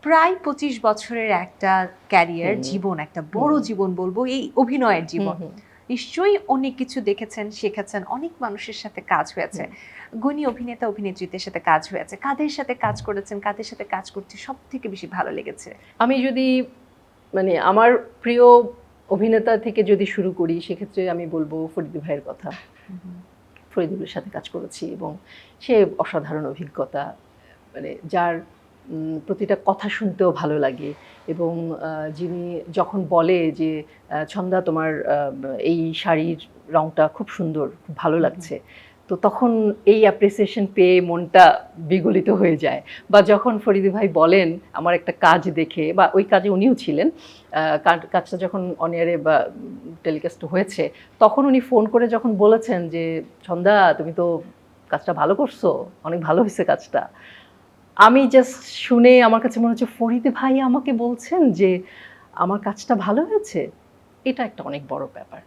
প্রায় 25 বছরের একটা ক্যারিয়ার, জীবন, একটা বড় জীবন বলবো, এই অভিনয়ের জীবন। নিশ্চয়ই অনেক কিছু দেখেছেন, শিখেছেন, অনেক মানুষের সাথে কাজ হয়েছে, গুণী অভিনেতা অভিনেত্রীদের সাথে কাজ হয়েছে। কাদের সাথে কাজ করেছেন, কাদের সাথে কাজ করতে সব থেকে বেশি ভালো লেগেছে? আমি যদি মানে আমার প্রিয় অভিনেতা থেকে যদি শুরু করি, সেক্ষেত্রে আমি বলবো ফরিদি ভাইয়ের কথা। ফরিদুলের সাথে কাজ করেছি এবং সে অসাধারণ অভিজ্ঞতা, মানে যার প্রতিটা কথা শুনতেও ভালো লাগে এবং যিনি যখন বলে যে ছন্দা তোমার এই শাড়ির রংটা খুব সুন্দর, খুব ভালো লাগছে, তো তখন এই অ্যাপ্রিসিয়েশন পেয়ে মনটা বিগলিত হয়ে যায়। বা যখন ফরিদি ভাই বলেন আমার একটা কাজ দেখে, বা ওই কাজে উনিও ছিলেন, কাজটা যখন অনিয়ারে বা টেলিকাস্ট হয়েছে, তখন উনি ফোন করে যখন বলেছেন যে ছন্দা তুমি তো কাজটা ভালো করছো, অনেক ভালো হয়েছে কাজটা, আমি জাস্ট শুনে আমার কাছে মনে হচ্ছে ফরিদি ভাই আমাকে বলছেন যে আমার কাজটা ভালো হয়েছে। এটা একটা অনেক বড় ব্যাপার।